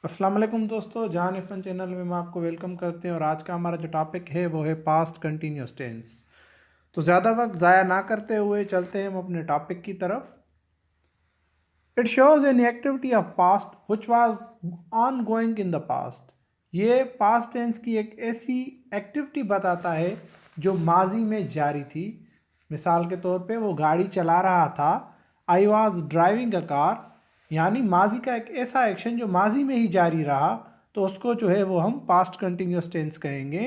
अस्सलाम वालेकुम दोस्तों, जहान इफ़न चैनल में मैं आपको वेलकम करते हैं। और आज का हमारा जो टॉपिक है वो है पास्ट कंटिन्यूस टेंस। तो ज़्यादा वक्त ज़ाया ना करते हुए चलते हैं हम अपने टॉपिक की तरफ। It shows an activity of past which was on going in the past. ये पास्ट टेंस की एक ऐसी एक्टिविटी बताता है जो माजी में जारी थी। मिसाल के तौर पे वो गाड़ी चला रहा था, I was driving a car, यानी माजी का एक ऐसा एक्शन जो माजी में ही जारी रहा, तो उसको जो है वो हम पास्ट कंटिन्यूस टेंस कहेंगे।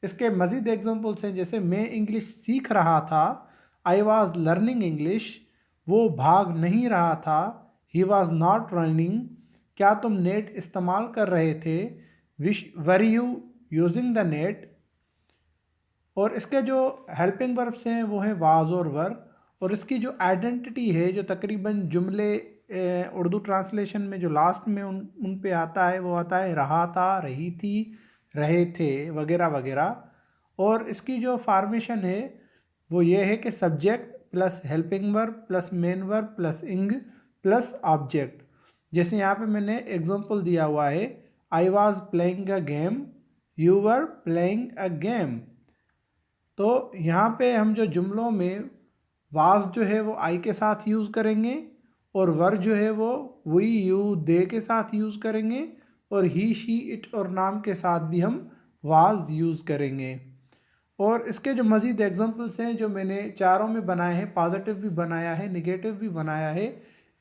इसके मज़ीद एग्जांपल्स हैं, जैसे मैं इंग्लिश सीख रहा था, आई वॉज लर्निंग इंग्लिश, वो भाग नहीं रहा था, ही वॉज नॉट रनिंग, क्या तुम नेट इस्तेमाल कर रहे थे, wish were you using the net. और इसके जो हेल्पिंग वर्ब्स हैं वो हैं वाज और वर। और इसकी जो आइडेंटिटी है, जो तकरीबन जुमले उर्दू ट्रांसलेशन में जो लास्ट में उन पे आता है, वो आता है रहा था, रही थी, रहे थे, वगैरह वगैरह। और इसकी जो फॉर्मेशन है वो ये है कि subject plus helping verb plus main verb plus इंग प्लस ऑब्जेक्ट। जैसे यहाँ पे मैंने एग्जांपल दिया हुआ है, I was playing a game, you were playing a game. तो यहाँ पे हम जो जुमलों में वाज जो है वो आई के साथ यूज़ करेंगे, और वर जो है वो वी यू दे के साथ यूज़ करेंगे, और ही शी इट और नाम के साथ भी हम वाज यूज़ करेंगे। और इसके जो मज़ीद एग्जांपल्स हैं जो मैंने चारों में बनाए हैं, पॉजिटिव भी बनाया है, निगेटिव भी बनाया है,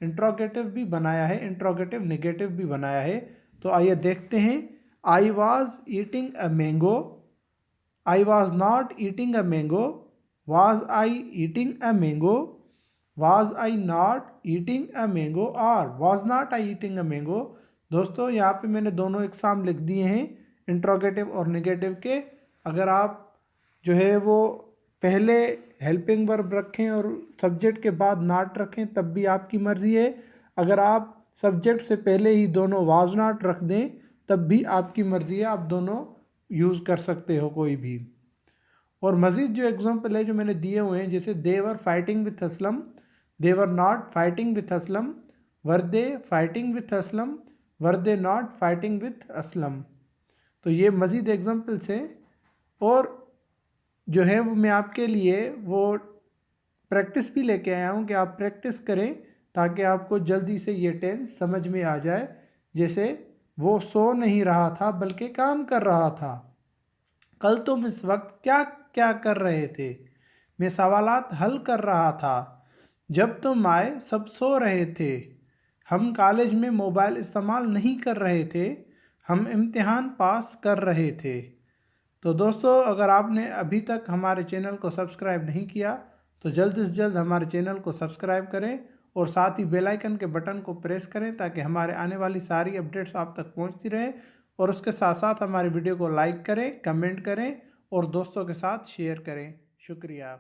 इंट्रोगेटिव भी बनाया है, इंट्रोगेटिव निगेटिव भी बनाया है। तो आइए देखते हैं। I was eating a mango, I was not eating a mango. Was I eating a mango? Was I not eating a mango? और was not I eating a mango? दोस्तों यहाँ पे मैंने दोनों एग्जाम लिख दिए हैं, इंट्रोगेटिव और नेगेटिव के। अगर आप जो है वो पहले हेल्पिंग वर्ब रखें और सब्जेक्ट के बाद नॉट रखें तब भी आपकी मर्ज़ी है। अगर आप सब्जेक्ट से पहले ही दोनों वाज नॉट रख दें तब भी आपकी मर्ज़ी है, आप दोनों यूज़ कर सकते हो कोई भी। और मज़ीद जो एग्जांपल है जो मैंने दिए हुए हैं, जैसे they were fighting with Aslam, they were not fighting with Aslam, were they fighting with Aslam, were they not fighting with Aslam. तो ये मज़ीद एग्जांपल्स हैं। और जो है वो मैं आपके लिए वो प्रैक्टिस भी लेके आया हूँ कि आप प्रैक्टिस करें ताकि आपको जल्दी से ये टेंस समझ में आ जाए। जैसे वो सो नहीं रहा था बल्कि काम कर रहा था, कल तुम इस वक्त क्या क्या कर रहे थे, मैं सवालात हल कर रहा था, जब तुम आए सब सो रहे थे, हम कॉलेज में मोबाइल इस्तेमाल नहीं कर रहे थे, हम इम्तिहान पास कर रहे थे। तो दोस्तों, अगर आपने अभी तक हमारे चैनल को सब्सक्राइब नहीं किया तो जल्द से जल्द हमारे चैनल को सब्सक्राइब करें और साथ ही बेल आइकन के बटन को प्रेस करें ताकि हमारे आने वाली सारी अपडेट्स आप तक पहुंचती रहे। और उसके साथ साथ हमारी वीडियो को लाइक करें, कमेंट करें और दोस्तों के साथ शेयर करें। शुक्रिया।